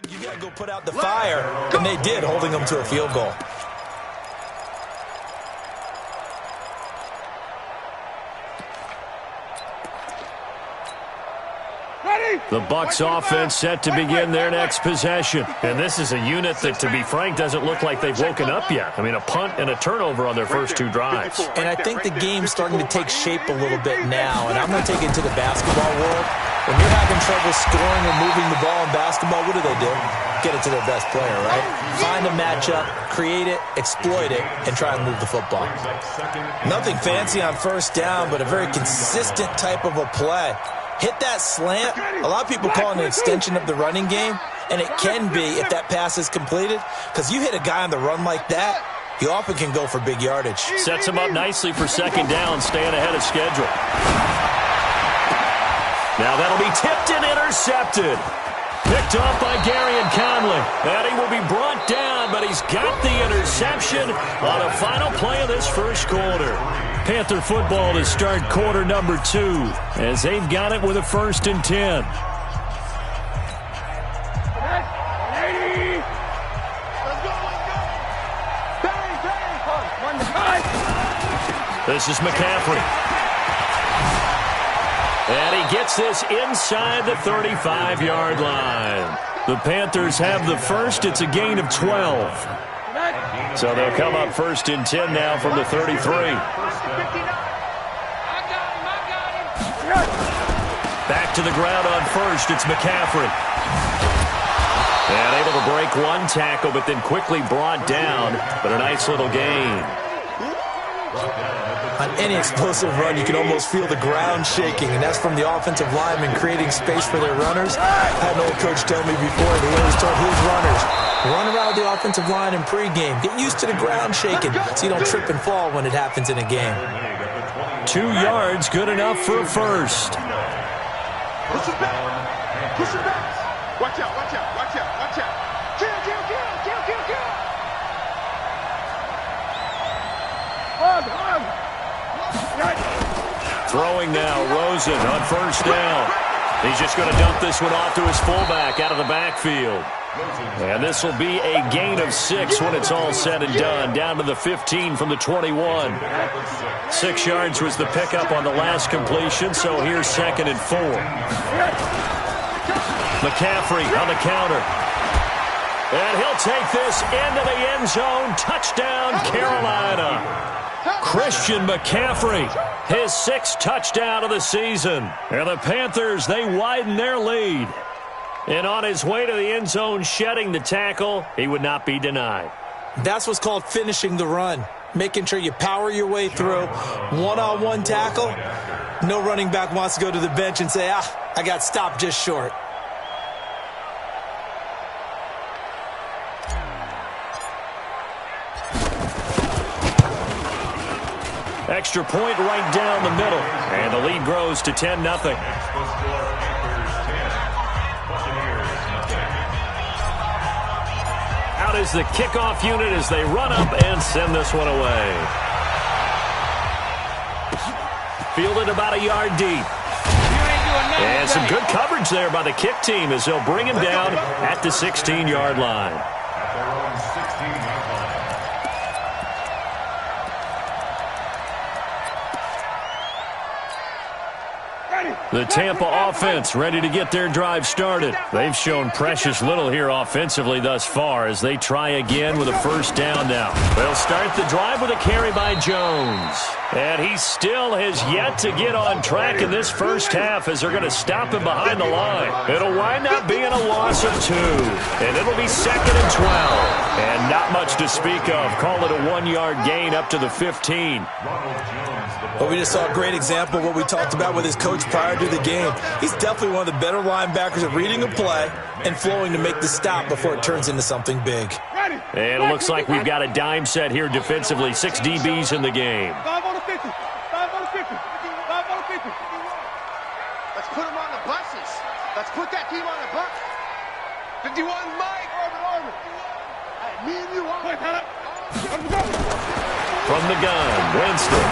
You got to go put out the fire, and they did, holding them to a field goal. The Bucs offense set to begin their next possession. And this is a unit that, to be frank, doesn't look like they've woken up yet. I mean, a punt and a turnover on their first two drives. And I think the game's starting to take shape a little bit now. And I'm going to take it to the basketball world. When you're having trouble scoring or moving the ball in basketball, what do? Get it to their best player, right? Find a matchup, create it, exploit it, and try and move the football. Nothing fancy on first down, but a very consistent type of a play. Hit that slant. A lot of people call it an extension of the running game, and it can be if that pass is completed, because you hit a guy on the run like that, he often can go for big yardage. Sets him up nicely for second down, staying ahead of schedule. Now that'll be tipped and intercepted. Picked off by Gary and Conley. And he will be brought down, but he's got the interception on a final play of this first quarter. Panther football to start quarter number 2 as they've got it with a 1st and 10. This is McCaffrey. And he gets this inside the 35-yard line. The Panthers have the first. It's a gain of 12. So they'll come up 1st and 10 now from the 33. Back to the ground on first. It's McCaffrey. And able to break one tackle, but then quickly brought down. But a nice little gain. On any explosive run, you can almost feel the ground shaking, and that's from the offensive linemen creating space for their runners. I had an old coach tell me before that he always told his runners, run around the offensive line in pregame. Get used to the ground shaking so you don't trip and fall when it happens in a game. 2 yards, good enough for a first. Push it back. Push it back. Watch out, watch out, watch out, watch out. Kill. Throwing now, Rosen on first down. He's just going to dump this one off to his fullback out of the backfield. And this will be a gain of 6 when it's all said and done, down to the 15 from the 21. 6 yards was the pickup on the last completion, so here's 2nd and 4. McCaffrey on the counter. And he'll take this into the end zone. Touchdown, Carolina. Christian McCaffrey, his 6th touchdown of the season. And the Panthers, they widen their lead. And on his way to the end zone, shedding the tackle, he would not be denied. That's what's called finishing the run. Making sure you power your way through. One-on-one tackle. No running back wants to go to the bench and say, I got stopped just short. Extra point right down the middle. And the lead grows to 10-0. Out is the kickoff unit as they run up and send this one away. Fielded about a yard deep. And some good coverage there by the kick team as they'll bring him down at the 16-yard line. The Tampa offense ready to get their drive started. They've shown precious little here offensively thus far as they try again with a first down now. They'll start the drive with a carry by Jones. And he still has yet to get on track in this first half as they're going to stop him behind the line. It'll wind up being a loss of 2. And it'll be 2nd and 12. And not much to speak of. Call it a 1-yard gain up to the 15. Well, we just saw a great example of what we talked about with his coach prior to the game. He's definitely one of the better linebackers at reading a play and flowing to make the stop before it turns into something big. And it looks like we've got a dime set here defensively. 6 DBs in the game. 5 on the 50. 5 on the 50. 5 on the 50. Let's put him on the buses. Let's put that team on the bus. 51, Mike. Orbit. Hey, me and you on. From the gun, Winston.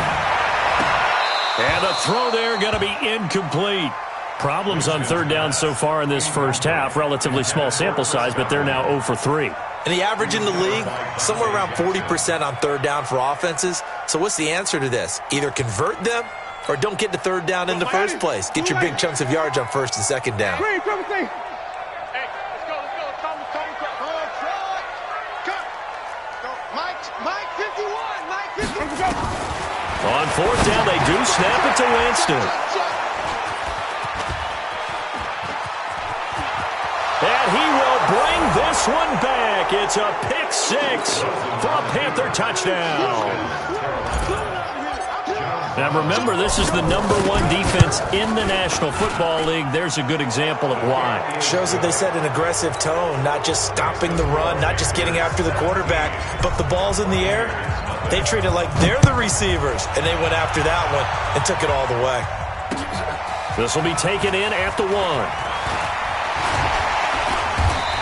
And the throw there going to be incomplete. Problems on third down so far in this first half. Relatively small sample size, but they're now 0 for 3. And the average in the league, somewhere around 40% on third down for offenses. So what's the answer to this? Either convert them or don't get to third down in the first place. Get your big chunks of yards on first and second down. Hey, let's go. Mike 51. Mike 51. On fourth down, they do snap it to Winston. And he will bring this one back. It's a pick six for a Panther touchdown. Now remember, this is the #1 defense in the National Football League. There's a good example of why. Shows that they set an aggressive tone, not just stopping the run, not just getting after the quarterback, but the ball's in the air. They treat it like they're the receivers, and they went after that one and took it all the way. This will be taken in at the 1.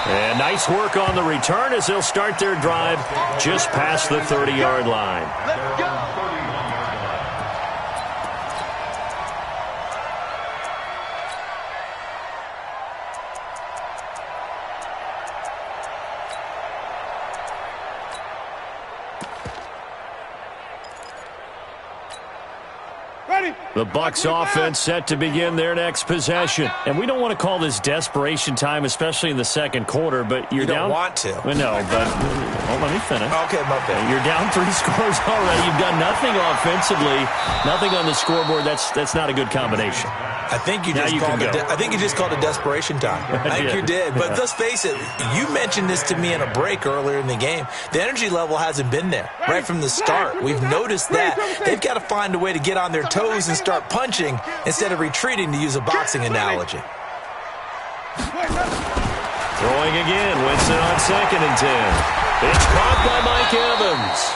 And nice work on the return as they'll start their drive just past the 30-yard line. Let's go. The Bucs offense set to begin their next possession. And we don't want to call this desperation time, especially in the second quarter, but you're down. You don't want to. Well, no, but let me finish. Okay, my bad. You're down 3 scores already. You've done nothing offensively, nothing on the scoreboard. That's not a good combination. I think you just called it desperation time. I think you did. But let's face it, you mentioned this to me in a break earlier in the game. The energy level hasn't been there right from the start. We've noticed that. They've got to find a way to get on their toes and start punching instead of retreating, to use a boxing analogy. Throwing again, Winston on 2nd and 10. It's caught by Mike Evans.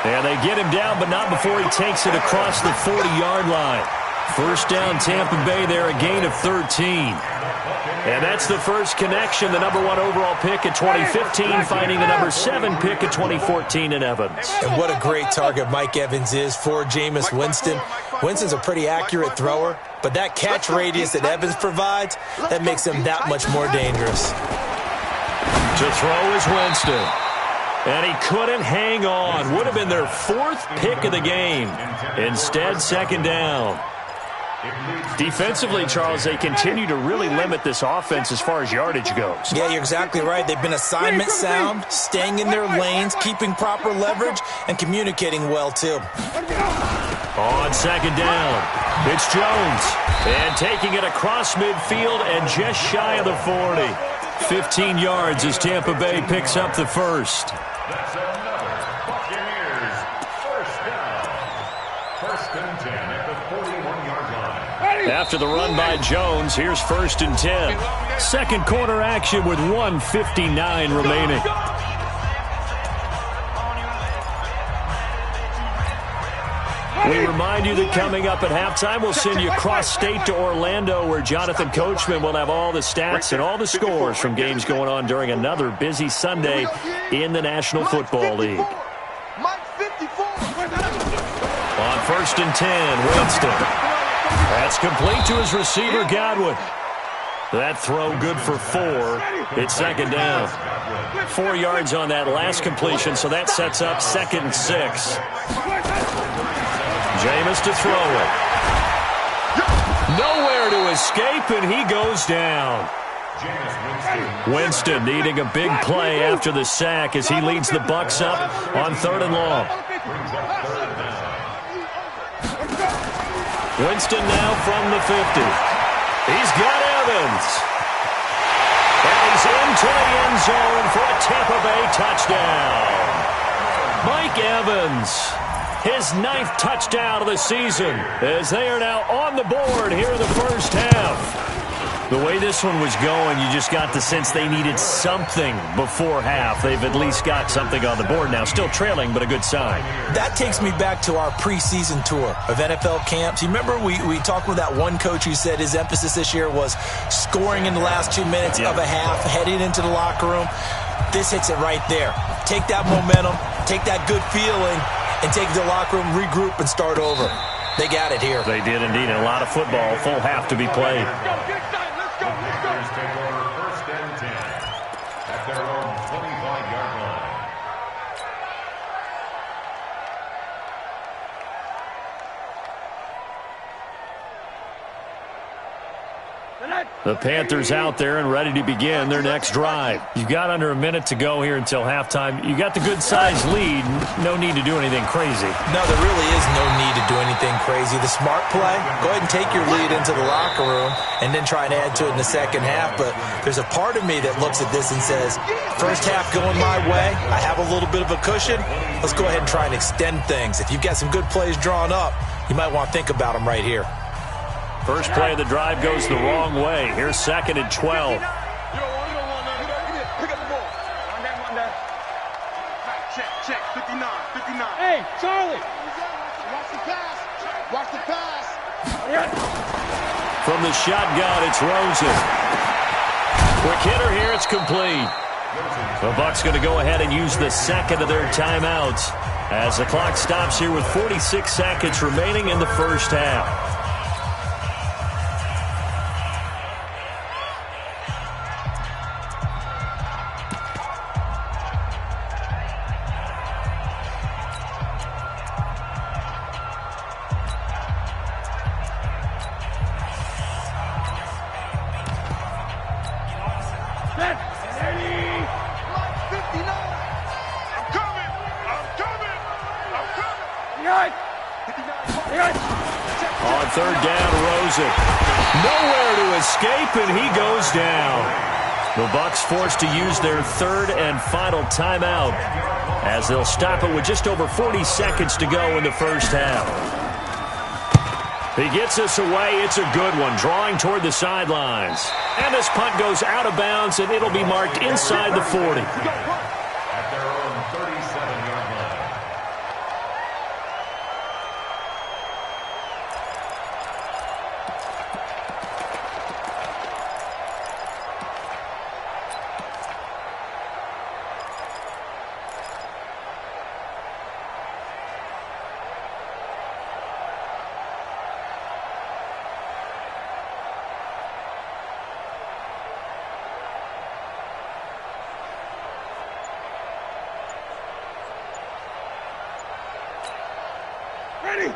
And they get him down, but not before he takes it across the 40-yard line. First down, Tampa Bay there, a gain of 13. And that's the first connection, the #1 overall pick in 2015, finding the #7 pick in 2014 in Evans. And what a great target Mike Evans is for Jameis Winston. Winston's a pretty accurate thrower, but that catch radius that Evans provides, that makes him that much more dangerous. To throw is Winston. And he couldn't hang on. Would have been their 4th pick of the game. Instead, second down. Defensively, Charles, they continue to really limit this offense as far as yardage goes. Yeah, you're exactly right. They've been assignment sound, staying in their lanes, keeping proper leverage, and communicating well, too. On second down, it's Jones. And taking it across midfield and just shy of the 40. 15 yards as Tampa Bay picks up the first. After the run by Jones, here's 1st and 10. Second quarter action with 1:59 remaining. We remind you that coming up at halftime, we'll send you cross-state to Orlando, where Jonathan Coachman will have all the stats and all the scores from games going on during another busy Sunday in the National Football League. On 1st and 10, Winston. That's complete to his receiver, Godwin. That throw good for 4. It's second down. 4 yards on that last completion, so that sets up 2nd and 6. Jameis to throw it. Nowhere to escape, and he goes down. Winston needing a big play after the sack as he leads the Bucs up on 3rd and long. Winston now from the 50. He's got Evans. And he's into the end zone for a Tampa Bay touchdown. Mike Evans, his 9th touchdown of the season, as they are now on the board here in the first half. The way this one was going, you just got the sense they needed something before half. They've at least got something on the board now. Still trailing, but a good sign. That takes me back to our preseason tour of NFL camps. You remember we talked with that one coach who said his emphasis this year was scoring in the last 2 minutes of a half, heading into the locker room. This hits it right there. Take that momentum, take that good feeling, and take it to the locker room, regroup, and start over. They got it here. They did indeed. And a lot of football, full half to be played. Panthers take over 1st and 10 at their own 25-yard line. The Panthers out there and ready to begin their next drive. You've got under a minute to go here until halftime. You got the good-sized lead. No need to do anything crazy. No, there really is no need to do anything crazy. The smart play, go ahead and take your lead into the locker room and then try and add to it in the second half. But there's a part of me that looks at this and says, first half going my way, I have a little bit of a cushion. Let's go ahead and try and extend things. If you've got some good plays drawn up, you might want to think about them right here. First play of the drive goes the wrong way. Here's 2nd and 12. Pick up the ball. Check. 59. Hey, Charlie. Watch the pass. Watch the pass. From the shotgun, it's Rosen. Quick hitter here, it's complete. The Bucs going to go ahead and use the second of their timeouts as the clock stops here with 46 seconds remaining in the first half. On 3rd down, Rosen. Nowhere to escape, and he goes down. The Bucs forced to use their 3rd and final timeout as they'll stop it with just over 40 seconds to go in the first half. He gets us away. It's a good one, drawing toward the sidelines. And this punt goes out of bounds, and it'll be marked inside the 40. At their own 37-yard line.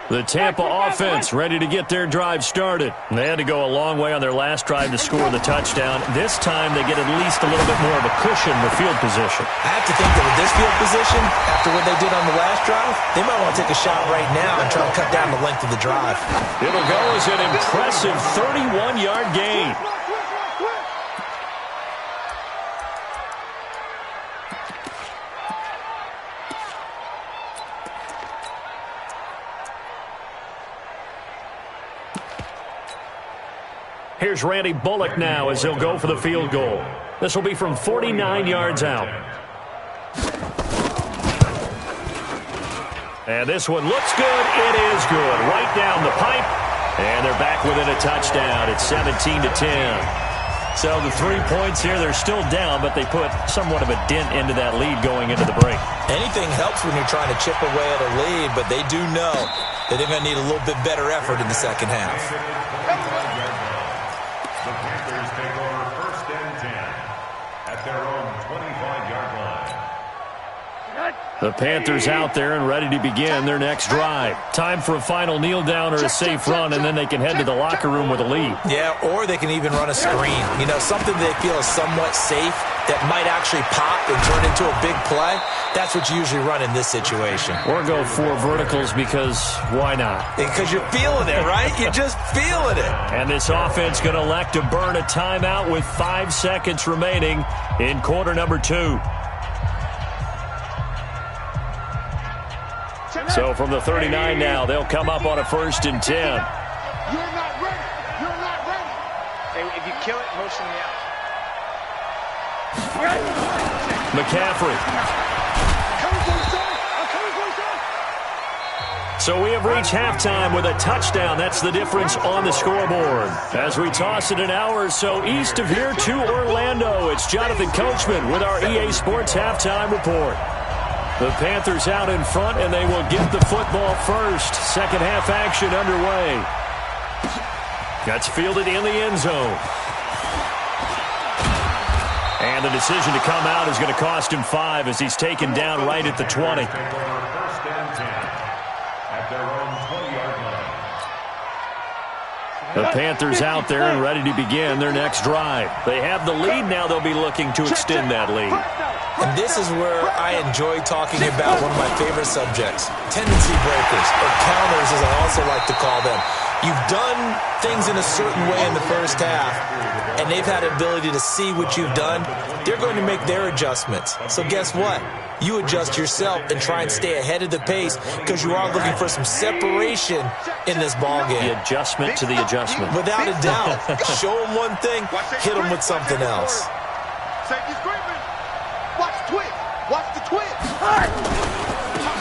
The Tampa offense ready to get their drive started. They had to go a long way on their last drive to score the touchdown. This time they get at least a little bit more of a cushion with field position. I have to think that with this field position, after what they did on the last drive, they might want to take a shot right now and try to cut down the length of the drive. It'll go as an impressive 31-yard gain. Here's Randy Bullock now as he'll go for the field goal. This will be from 49 yards out. And this one looks good. It is good. Right down the pipe. And they're back within a touchdown. It's 17-10. So the 3 points here, they're still down, but they put somewhat of a dent into that lead going into the break. Anything helps when you're trying to chip away at a lead, but they do know that they're going to need a little bit better effort in the second half. The Panthers take over 1st and 10 at their own 25-yard line. The Panthers out there and ready to begin their next drive. Time for a final kneel down or a safe run, and then they can head to the locker room with a lead. Yeah, or they can even run a screen. You know, something they feel is somewhat safe that might actually pop and turn into a big play. That's what you usually run in this situation. Or go 4 verticals because why not? Because you're feeling it, right? You're just feeling it. And this offense going to elect to burn a timeout with 5 seconds remaining in quarter number 2. So from the 39 now, they'll come up on a 1st and 10. You're not ready. You're not ready. Hey, if you kill it, motion me out. McCaffrey. So we have reached halftime with a touchdown. That's the difference on the scoreboard. As we toss it an hour or so east of here to Orlando, it's Jonathan Coachman with our EA Sports Halftime Report. The Panthers out in front, and they will get the football first. Second half action underway. That's fielded in the end zone. And the decision to come out is going to cost him 5 as he's taken down right at the 20. First and 10 at their own 20-yard line. The Panthers out there and ready to begin their next drive. They have the lead. Now they'll be looking to extend that lead. And this is where I enjoy talking about one of my favorite subjects, tendency breakers, or counters as I also like to call them. You've done things in a certain way in the first half, and they've had the ability to see what you've done. They're going to make their adjustments. So guess what? You adjust yourself and try and stay ahead of the pace because you are looking for some separation in this ball game. The adjustment to the adjustment. Without a doubt. Show them one thing, hit them with something else. Safety's screaming. Watch the twist. Watch the twist.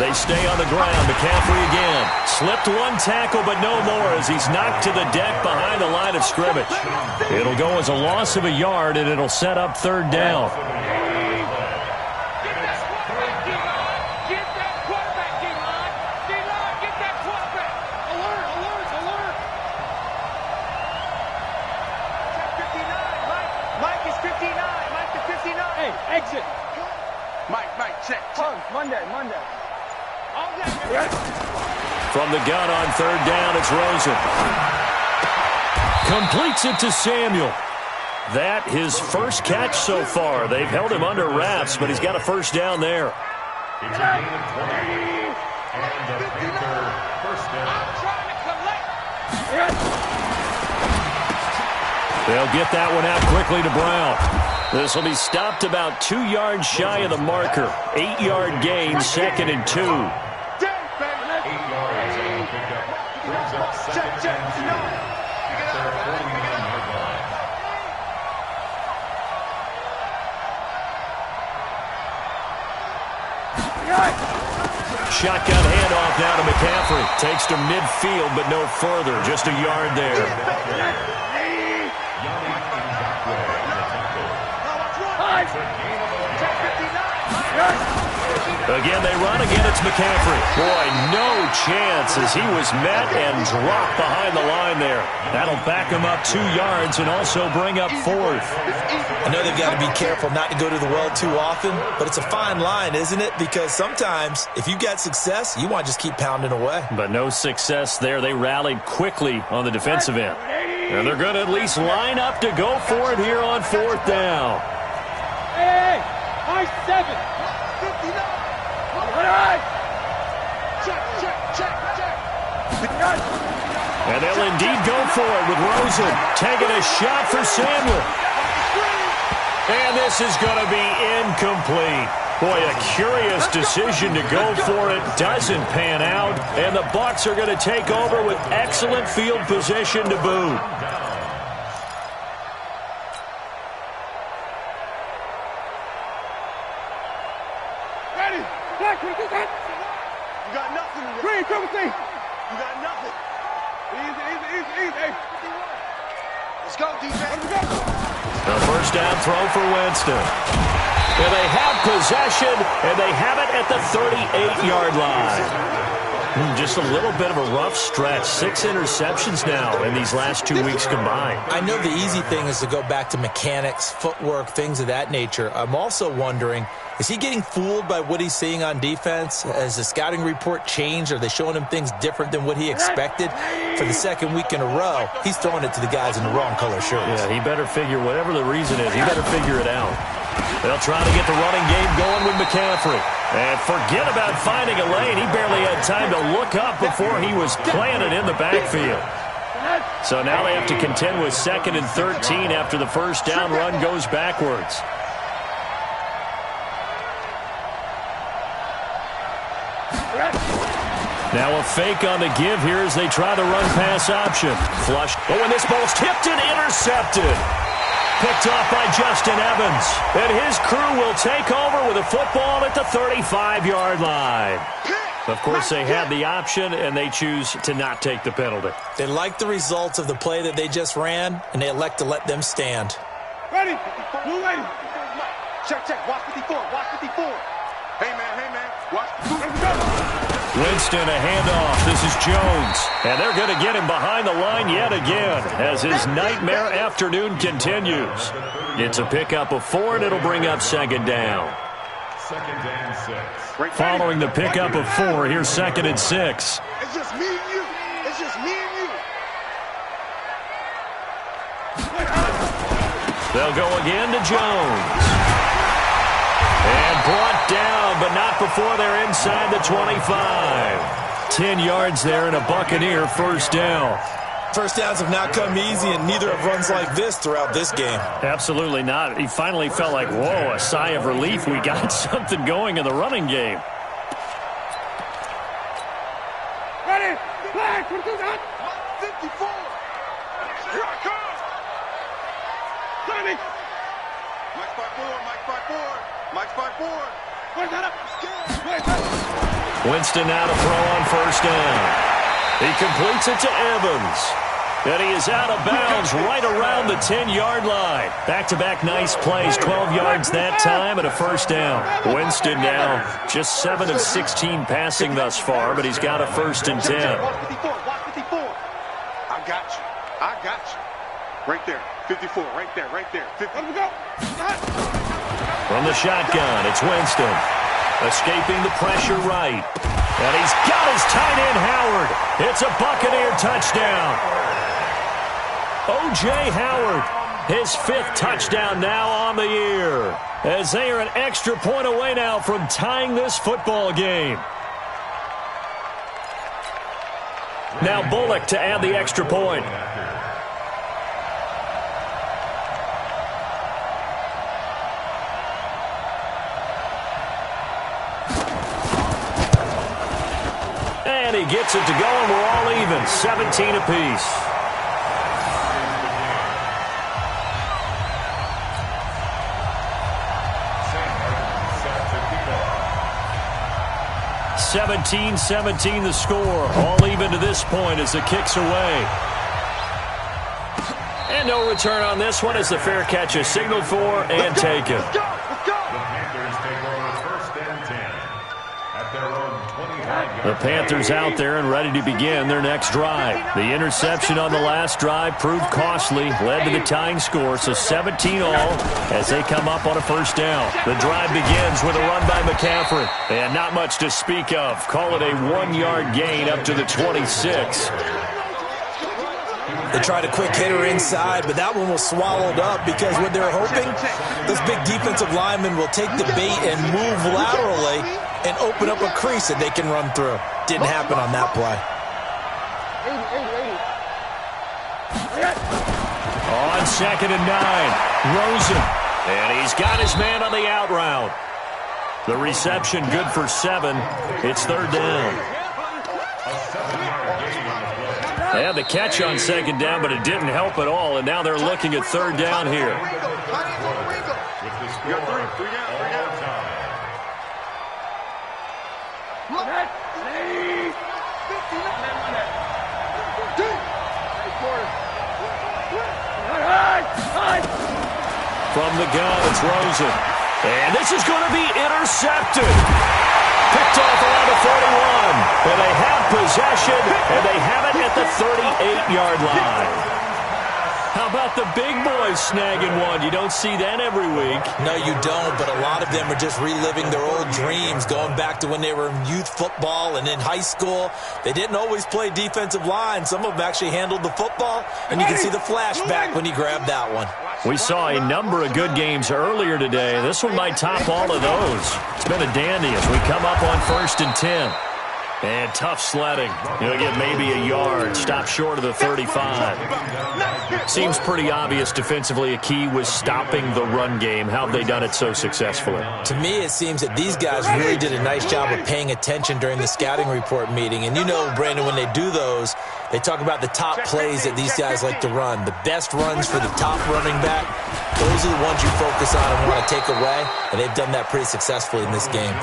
They stay on the ground. McCaffrey again. Slipped one tackle, but no more as he's knocked to the deck behind the line of scrimmage. It'll go as a loss of a yard, and it'll set up third down. Exit. Mike, check. Monday. From the gun on third down, it's Rosen. Completes it to Samuel. That his first catch so far. They've held him under wraps, but he's got a first down there. It's a gain of 20. And the Panther first down. I'm trying to collect. They'll get that one out quickly to Brown. This will be stopped about 2 yards shy of the marker. 8-yard gain, 2nd and 2. 8 yards on the pickup. Brings up 2nd and 2 at their 49-yard line. Shotgun handoff now to McCaffrey. Takes to midfield, but no further. Just a yard there. Again, they run. Again, it's McCaffrey. Boy, no chance as he was met and dropped behind the line there. That'll back him up 2 yards and also bring up 4th. I know they've got to be careful not to go to the well too often, but it's a fine line, isn't it? Because sometimes if you got success, you want to just keep pounding away. But no success there. They rallied quickly on the defensive end. And they're going to at least line up to go for it here on 4th down. Hey, high 7. 59. Check. And they'll indeed go for it with Rosen taking a shot for Samuel. And this is going to be incomplete. Boy, a curious decision to go for it. Doesn't pan out. And the Bucs are going to take over with excellent field position to boot. You got nothing. Green, come with me. You got nothing. Easy. Hey. Let's go, defense. The first down throw for Winston. And they have possession, and they have it at the 38-yard line. Just a little bit of a rough stretch. 6 interceptions now in these last 2 weeks combined. I know the easy thing is to go back to mechanics, footwork, things of that nature. I'm also wondering, is he getting fooled by what he's seeing on defense? Has the scouting report changed? Are they showing him things different than what he expected? For the second week in a row, he's throwing it to the guys in the wrong color shirts. Yeah, he better figure, whatever the reason is, he better figure it out. They'll try to get the running game going with McCaffrey. And forget about finding a lane. He barely had time to look up before he was planted in the backfield. So now they have to contend with 2nd and 13 after the first down run goes backwards. Now a fake on the give here as they try the run-pass option. Flush. Oh, and this ball's tipped and intercepted. Picked off by Justin Evans. And his crew will take over with a football at the 35-yard line. Of course, they had the option, and they choose to not take the penalty. They like the results of the play that they just ran, and they elect to let them stand. Ready. Blue ready. Check. Watch 54. Hey, man. Winston, a handoff. This is Jones. And they're going to get him behind the line yet again as his nightmare afternoon continues. It's a pickup of 4, and it'll bring up second down. Second and 6. Following the pickup of 4, here's second and 6. It's just me and you. It's just me and you. They'll go again to Jones. And brought down, but not before they're inside the 25. 10 yards there and a Buccaneer first down. First downs have not come easy, and neither have runs like this throughout this game. Absolutely not. He finally felt like, whoa, a sigh of relief. We got something going in the running game. Ready? Flag. 54. Here I come. Timing. Mike 5-4. Mike 5-4. Mike 5-4. Where's that up? Winston now to throw on first down. He completes it to Evans. And he is out of bounds right around the 10-yard line. Back-to-back nice plays, 12 yards that time and a first down. Winston now just 7 of 16 passing thus far, but he's got a first and 10. Watch 54. Watch 54. I got you. I got you. Right there. 54. Right there. Right there. 50. Let him go. From the shotgun, it's Winston. Escaping the pressure right. And he's got his tight end, Howard. It's a Buccaneer touchdown. O.J. Howard, his 5th touchdown now on the year, as they are an extra point away now from tying this football game. Now Bullock to add the extra point. And he gets it to go, and we're all even, 17 apiece. 17-17 the score. All even to this point as the kick's away. And no return on this one as the fair catch is signaled for and taken. Let's go. Let's go. The Panthers take over first and 10 at their own 25-yard The Panthers out there and ready to begin their next drive. The interception on the last drive proved costly, led to the tying score, so 17 all as they come up on a first down. The drive begins with a run by McCaffrey, and not much to speak of. Call it a 1-yard gain up to the 26. They tried a quick hitter inside, but that one was swallowed up because what they're hoping, this big defensive lineman will take the bait and move laterally and open up a crease that they can run through. Didn't happen on that play. On second and 9, Rosen. And he's got his man on the out route. The reception good for 7. It's third down. They had the catch on second down, but it didn't help at all, and now they're looking at third down here. From the gun, it's Rosen. And this is going to be intercepted. Picked off around the 41. And they have possession, and they have it at the 38-yard line. How about the big boys snagging one? You don't see that every week. No, you don't, but a lot of them are just reliving their old dreams, going back to when they were in youth football and in high school. They didn't always play defensive line. Some of them actually handled the football, and you can see the flashback when he grabbed that one. We saw a number of good games earlier today. This one might top all of those. It's been a dandy as we come up on first and 10. And tough sledding. He'll get maybe a yard. Stop short of the 35. Seems pretty obvious defensively a key was stopping the run game. How have they done it so successfully? To me, it seems that these guys really did a nice job of paying attention during the scouting report meeting. And you know, Brandon, when they do those, they talk about the top plays that these guys like to run. The best runs for the top running back, those are the ones you focus on and want to take away. And they've done that pretty successfully in this game.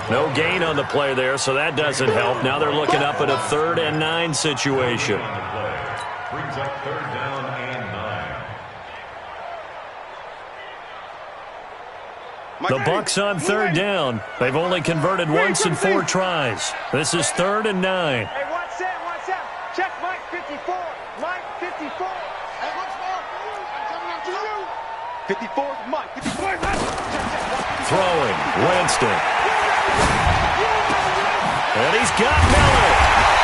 No gain on the play there, so that doesn't help. Now they're looking up at a 3rd and 9 situation. brings up third down and 9. The Bucs on third down. They've only converted once in 4 tries. This is 3rd and 9. Hey, watch out. Check Mike 54. Mike 54. Hey, what's more? I'm coming up to you. 54, Mike. 54. Throwing, Winston. And he's got Miller.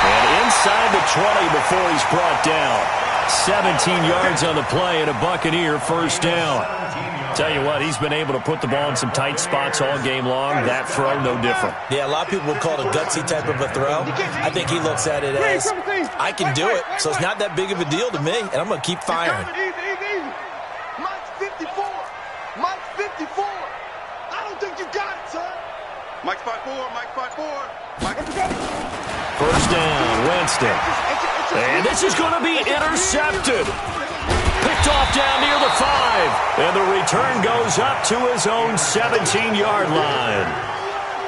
And inside the 20 before he's brought down. 17 yards on the play and a Buccaneer first down. Tell you what, he's been able to put the ball in some tight spots all game long. That throw, no different. Yeah, a lot of people would call it a gutsy type of a throw. I think he looks at it as, I can do it, so it's not that big of a deal to me, and I'm going to keep firing. Easy. Mike 54. Mike 54. I don't think you got it, son. Mike 54. Mike 54. Mike 54. First down, Winston. And this is going to be intercepted. Picked off down near the 5. And the return goes up to his own 17-yard line.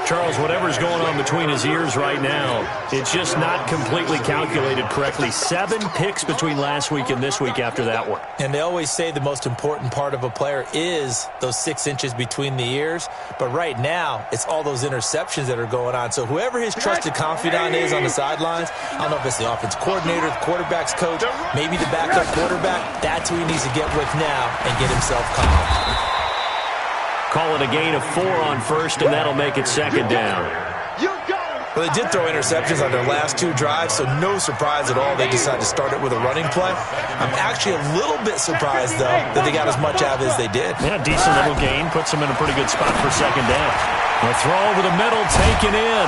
Charles, whatever's going on between his ears right now, it's just not completely calculated correctly. 7 picks between last week and this week after that one. And they always say the most important part of a player is those 6 inches between the ears. But right now, it's all those interceptions that are going on. So whoever his trusted confidant is on the sidelines, I don't know if it's the offense coordinator, the quarterback's coach, maybe the backup quarterback, that's who he needs to get with now and get himself calm. Call it a gain of 4 on first, and that'll make it second down. Well, they did throw interceptions on their last 2 drives, so no surprise at all they decided to start it with a running play. I'm actually a little bit surprised, though, that they got as much out of it as they did. Yeah, decent little gain. Puts them in a pretty good spot for second down. A throw over the middle, taken in.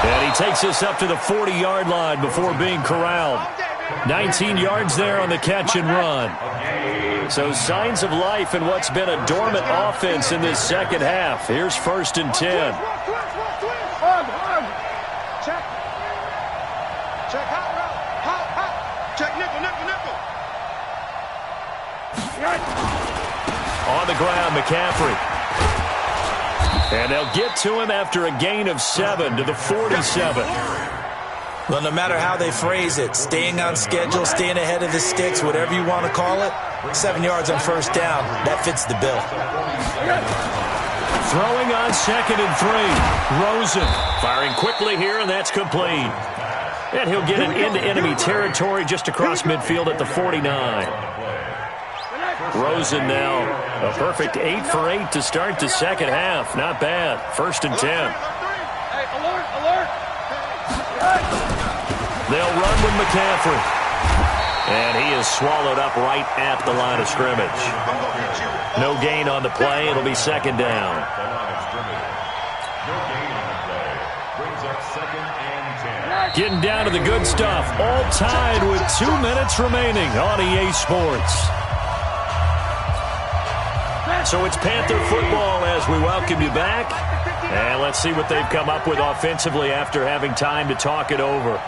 And he takes us up to the 40-yard line before being corralled. 19 yards there on the catch and run. So signs of life in what's been a dormant offense in this second half. Here's 1st and 10. Check hot route. Check nickel. On the ground, McCaffrey. And they'll get to him after a gain of 7 to the 47. Well, no matter how they phrase it, staying on schedule, staying ahead of the sticks, whatever you want to call it, 7 yards on first down, that fits the bill. Throwing on 2nd and 3. Rosen firing quickly here, and that's complete. And he'll get it into enemy territory just across midfield at the 49. Rosen now a perfect 8 for 8 to start the second half. Not bad. 1st and 10. Hey, alert. They'll run with McCaffrey. And he is swallowed up right at the line of scrimmage. No gain on the play. It'll be second down. Getting down to the good stuff. All tied with 2 minutes remaining on EA Sports. So it's Panther football as we welcome you back. And let's see what they've come up with offensively after having time to talk it over.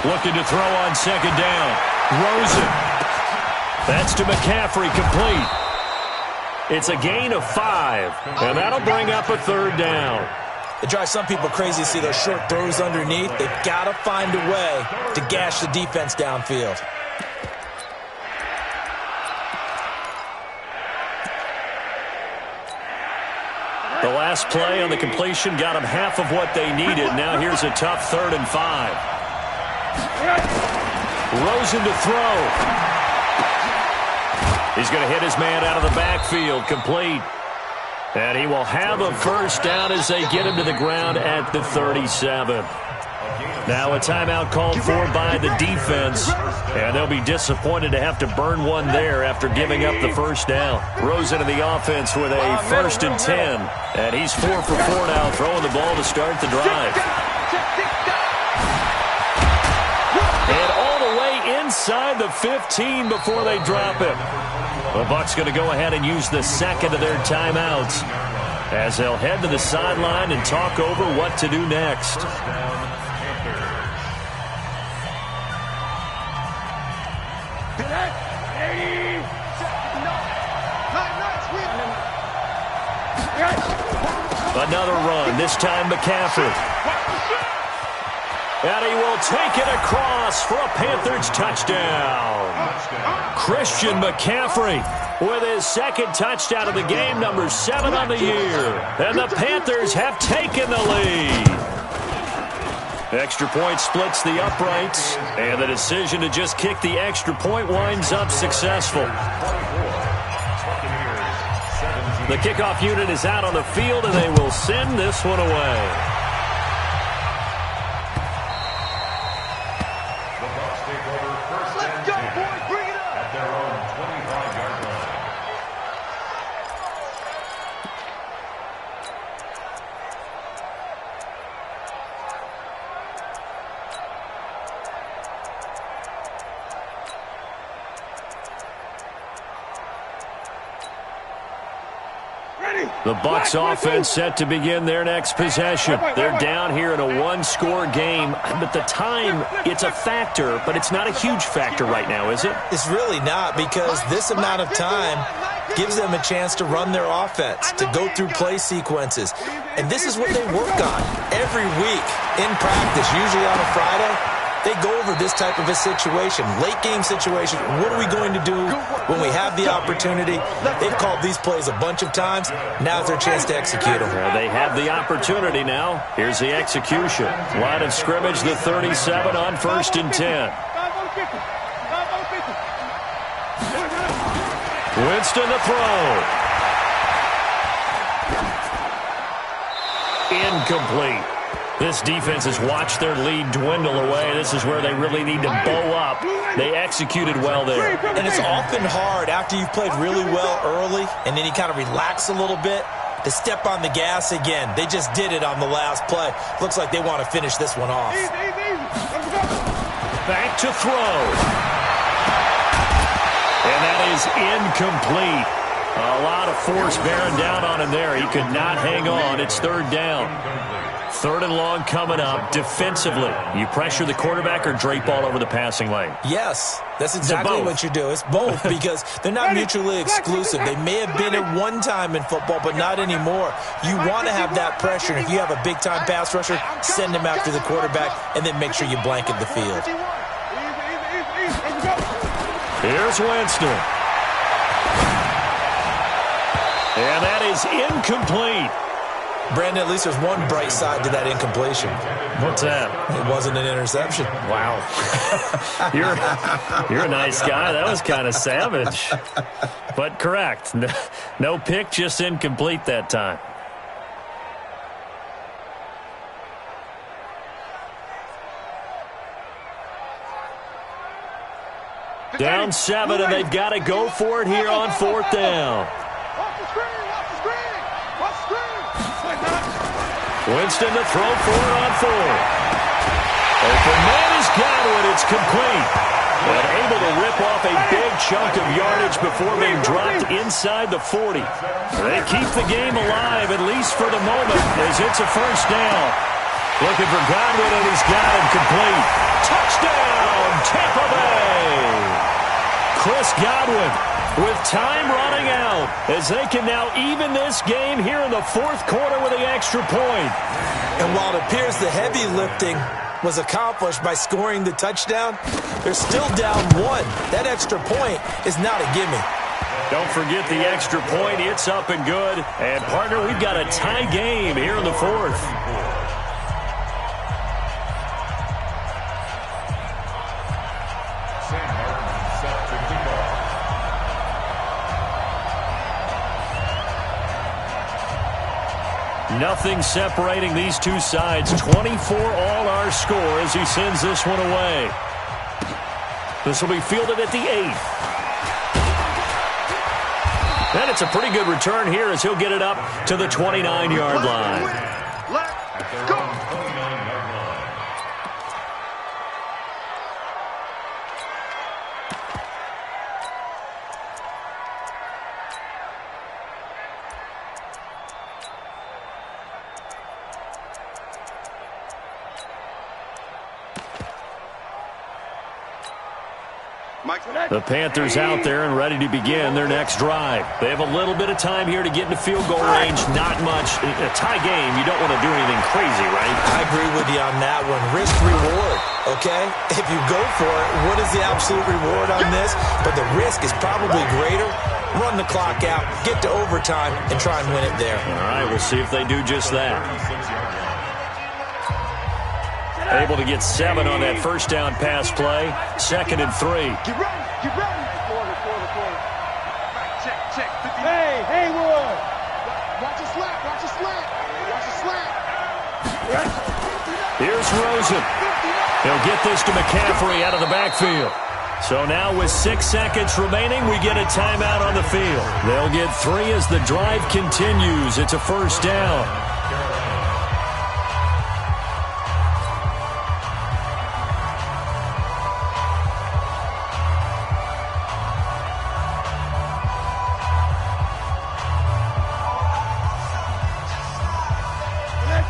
Looking to throw on second down. Rosen. That's to McCaffrey, complete. It's a gain of 5, and that'll bring up a 3rd down. It drives some people crazy to see those short throws underneath. They've got to find a way to gash the defense downfield. The last play on the completion got them half of what they needed. Now here's a tough 3rd and 5. Rosen to throw. He's going to hit his man out of the backfield, complete. And he will have a first down as they get him to the ground at the 37. Now a timeout called for by the defense. And they'll be disappointed to have to burn one there after giving up the first down. Rosen to the offense with a 1st and 10. And he's 4 for 4 now, throwing the ball to start the drive. And all the way inside the 15 before they drop him. The Bucs going to go ahead and use the second of their timeouts as they'll head to the sideline and talk over what to do next. Another run, this time McCaffrey. And he will take it across for a Panthers touchdown. Christian McCaffrey with his second touchdown of the game, number 7 on the year. And the Panthers have taken the lead. Extra point splits the uprights, and the decision to just kick the extra point winds up successful. The kickoff unit is out on the field, and they will send this one away. The Bucs offense set to begin their next possession. They're down here in a one-score game, but the time, it's a factor, but it's not a huge factor right now, is it? It's really not, because this amount of time gives them a chance to run their offense, to go through play sequences. And this is what they work on every week in practice, usually on a Friday. They go over this type of a situation, late-game situation. What are we going to do when we have the opportunity? They've called these plays a bunch of times. Now's their chance to execute them. They have the opportunity now. Here's the execution. Line of scrimmage, the 37 on 1st and 10. Winston to throw. Incomplete. This defense has watched their lead dwindle away. This is where they really need to bow up. They executed well there. And it's often hard after you've played really well early and then you kind of relax a little bit to step on the gas again. They just did it on the last play. Looks like they want to finish this one off. Back to throw. And that is incomplete. A lot of force bearing down on him there. He could not hang on. It's 3rd down. 3rd and long coming up. Defensively, you pressure the quarterback or drape all over the passing lane? Yes, that's exactly what you do. It's both, because they're not mutually exclusive. They may have been at one time in football, but not anymore. You want to have that pressure. And if you have a big-time pass rusher, send him after the quarterback, and then make sure you blanket the field. Here's Winston. And that is incomplete. Brandon, at least there's one bright side to that incompletion. What's that? It wasn't an interception. Wow. You're a nice guy. That was kind of savage. But correct. No pick, just incomplete that time. Down 7, and they've got to go for it here on 4th down. Winston to throw for it on 4th. Open man is Godwin. It's complete. And able to rip off a big chunk of yardage before being dropped inside the 40. They keep the game alive, at least for the moment, as it's a 1st down. Looking for Godwin, and he's got him complete. Touchdown, Tampa Bay! Chris Godwin with time running out as they can now even this game here in the 4th quarter with the extra point. And while it appears the heavy lifting was accomplished by scoring the touchdown, they're still down 1. That extra point is not a gimme. Don't forget the extra point. It's up and good. And, partner, we've got a tie game here in the 4th. Nothing separating these two sides. 24 all our score as he sends this one away. This will be fielded at the 8th. And it's a pretty good return here as he'll get it up to the 29-yard line. Let's go. The Panthers out there and ready to begin their next drive. They have a little bit of time here to get into field goal range. Not much. A tie game, you don't want to do anything crazy, right? I agree with you on that one. Risk reward, okay? If you go for it, what is the absolute reward on this? But the risk is probably greater. Run the clock out, get to overtime, and try and win it there. All right, we'll see if they do just that. Able to get 7 on that first down pass play. 2nd and 3. Get ready, get ready. Quarter. Check. Hey, Haywood. Watch a slant, watch a slant. Here's Rosen. He'll get this to McCaffrey out of the backfield. So now with 6 seconds remaining, we get a timeout on the field. They'll get 3 as the drive continues. It's a first down.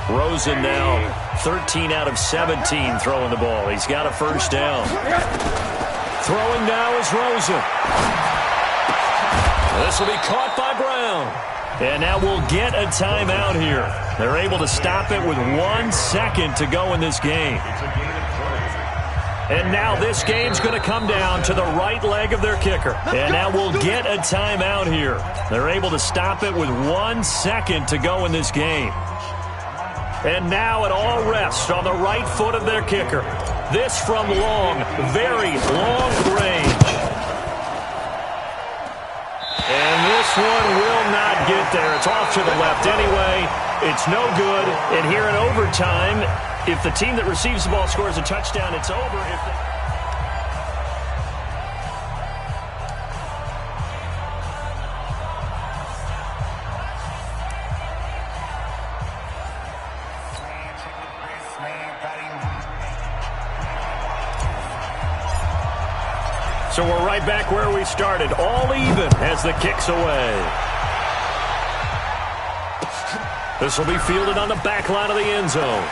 Rosen now 13 out of 17 throwing the ball. He's got a first down. Throwing now is Rosen. This will be caught by Brown. And now we'll get a timeout here. They're able to stop it with 1 second to go in this game. And now this game's going to come down to the right leg of their kicker. And now we'll get a timeout here. They're able to stop it with 1 second to go in this game. And now it all rests on the right foot of their kicker. This from long, very long range. And this one will not get there. It's off to the left anyway. It's no good. And here in overtime, if the team that receives the ball scores a touchdown, it's over. So we're right back where we started, all even as the kick's away. This will be fielded on the back line of the end zone.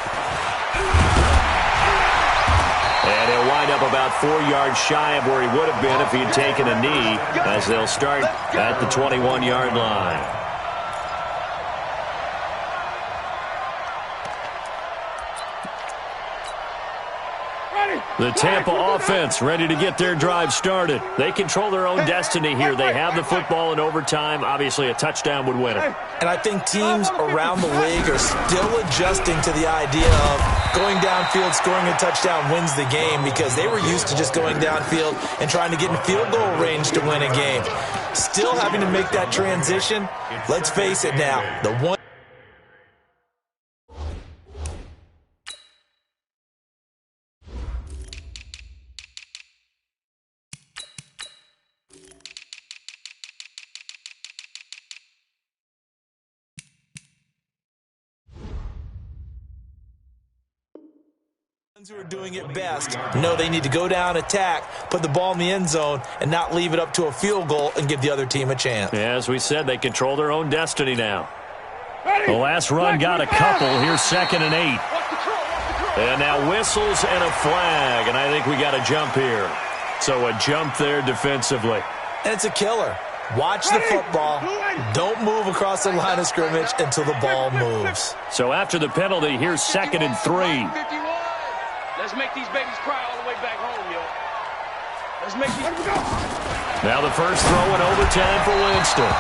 And he'll wind up about 4 yards shy of where he would have been if he had taken a knee, as they'll start at the 21-yard line. The Tampa offense ready to get their drive started. They control their own destiny here. They have the football in overtime. Obviously, a touchdown would win it. And I think teams around the league are still adjusting to the idea of going downfield, scoring a touchdown wins the game, because they were used to just going downfield and trying to get in field goal range to win a game. Still having to make that transition. Let's face it now, the one who are doing it best know they need to go down, attack, put the ball in the end zone, and not leave it up to a field goal and give the other team a chance. Yeah, as we said, they control their own destiny now. The last run got a couple. Here's 2nd and 8. And now whistles and a flag, and I think we got a jump here. So a jump there defensively. And it's a killer. Watch the football. Don't move across the line of scrimmage until the ball moves. So after the penalty, here's 2nd and 3. Let's make these babies cry all the way back home, yo. Let's make these... Now the first throw in overtime for Winston.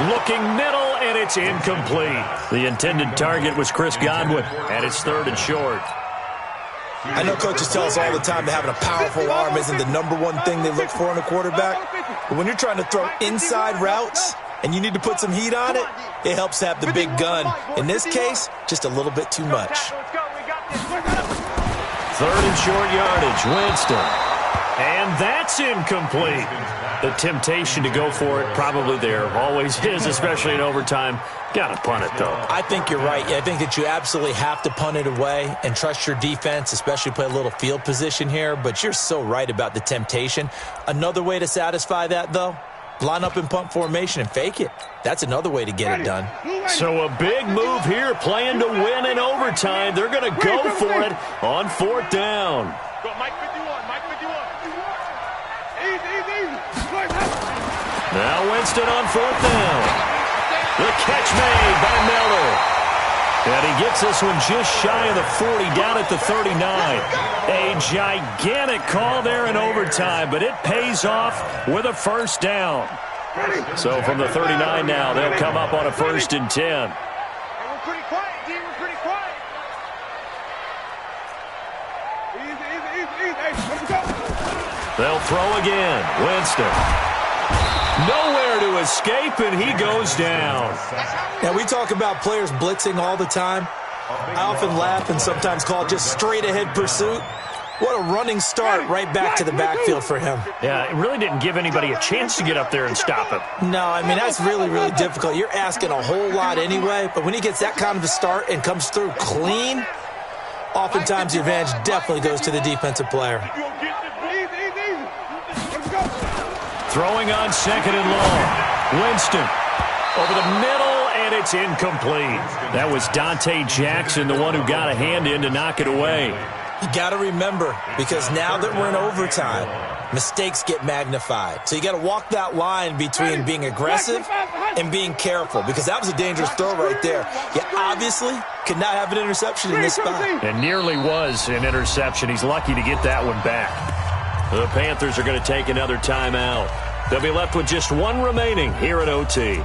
Looking middle, and it's incomplete. The intended target was Chris Godwin, and it's 3rd and short. I know coaches tell us all the time that having a powerful arm isn't the #1 thing they look for in a quarterback. But when you're trying to throw inside routes and you need to put some heat on it, it helps to have the big gun. In this case, just a little bit too much. 3rd and short yardage, Winston. And that's incomplete. The temptation to go for it probably there. Always is, especially in overtime. Got to punt it, though. I think you're right. I think that you absolutely have to punt it away and trust your defense, especially play a little field position here. But you're so right about the temptation. Another way to satisfy that, though, line up in punt formation and fake it. That's another way to get it done. So a big move here, playing to win in overtime. They're going to go for it on 4th down. Go, Mike 51, Mike 51. Now Winston on 4th down. The catch made by Miller. And he gets this one just shy of the 40, down at the 39. A gigantic call there in overtime, but it pays off with a 1st down. So from the 39 now, they'll come up on a 1st and 10. We're pretty quiet, D. We're pretty quiet. Easy. Hey, let's go. They'll throw again. Winston. Nowhere to escape, and he goes down. Now, we talk about players blitzing all the time. I often laugh and sometimes call it just straight-ahead pursuit. What a running start right back to the backfield for him. Yeah, it really didn't give anybody a chance to get up there and stop him. No, I mean, that's really, really difficult. You're asking a whole lot anyway, but when he gets that kind of a start and comes through clean, oftentimes the advantage definitely goes to the defensive player. Throwing on 2nd and long. Winston over the middle, and it's incomplete. That was Dante Jackson, the one who got a hand in to knock it away. You got to remember, because now that we're in overtime, mistakes get magnified. So you got to walk that line between being aggressive and being careful, because that was a dangerous throw right there. You obviously could not have an interception in this spot. It nearly was an interception. He's lucky to get that one back. The Panthers are going to take another timeout. They'll be left with just one remaining here at OT.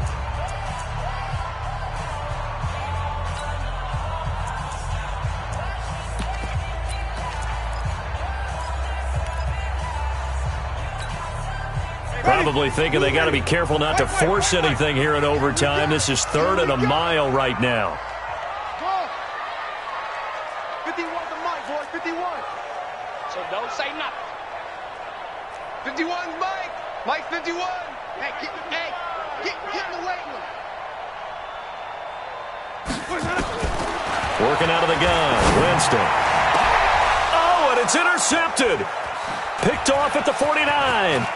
Probably thinking they got to be careful not to force anything here in overtime. This is 3rd and a mile right now. 51 to Mike, boy. 51. So don't say nothing. 51, Mike. Mike, 51. Hey, get in the weight room. Working out of the gun. Winston. Oh, and it's intercepted. Picked off at the 49.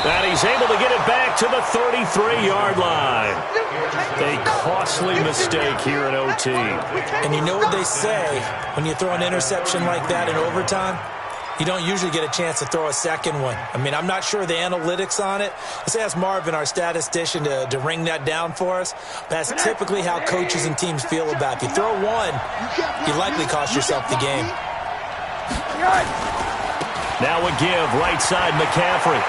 And he's able to get it back to the 33-yard line. A costly mistake here in OT. And you know what they say, when you throw an interception like that in overtime, you don't usually get a chance to throw a second one. I mean, I'm not sure the analytics on it. Let's ask Marvin, our statistician, to ring that down for us. That's typically how coaches and teams feel about it. If you throw one, you likely cost yourself the game. Now a give, right side, McCaffrey.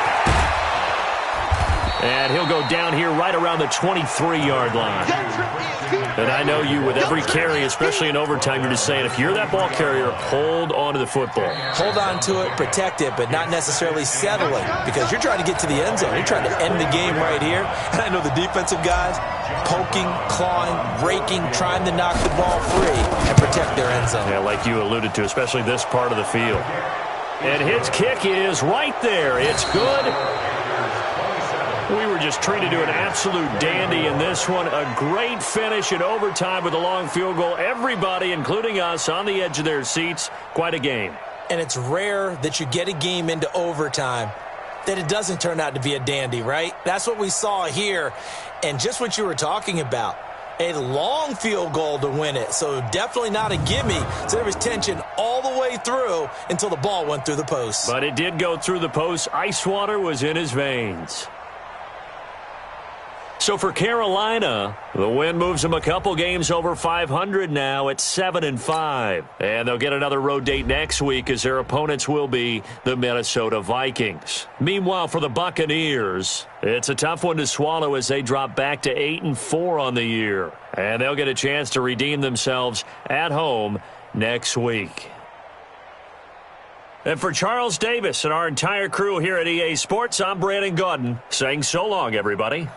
And he'll go down here right around the 23-yard line. And I know you, with every carry, especially in overtime, you're just saying, if you're that ball carrier, hold on to the football. Hold on to it, protect it, but not necessarily settle it, because you're trying to get to the end zone. You're trying to end the game right here. And I know the defensive guys poking, clawing, raking, trying to knock the ball free and protect their end zone. Yeah, like you alluded to, especially this part of the field. And his kick is right there. It's good. We were just treated to an absolute dandy in this one. A great finish in overtime with a long field goal. Everybody, including us, on the edge of their seats. Quite a game. And it's rare that you get a game into overtime that it doesn't turn out to be a dandy, right? That's what we saw here. And just what you were talking about, a long field goal to win it. So definitely not a gimme. So there was tension all the way through until the ball went through the post. But it did go through the post. Ice water was in his veins. So for Carolina, the win moves them a couple games over 500 now at 7-5. And they'll get another road date next week as their opponents will be the Minnesota Vikings. Meanwhile, for the Buccaneers, it's a tough one to swallow as they drop back to 8-4 on the year. And they'll get a chance to redeem themselves at home next week. And for Charles Davis and our entire crew here at EA Sports, I'm Brandon Gaudin saying so long, everybody.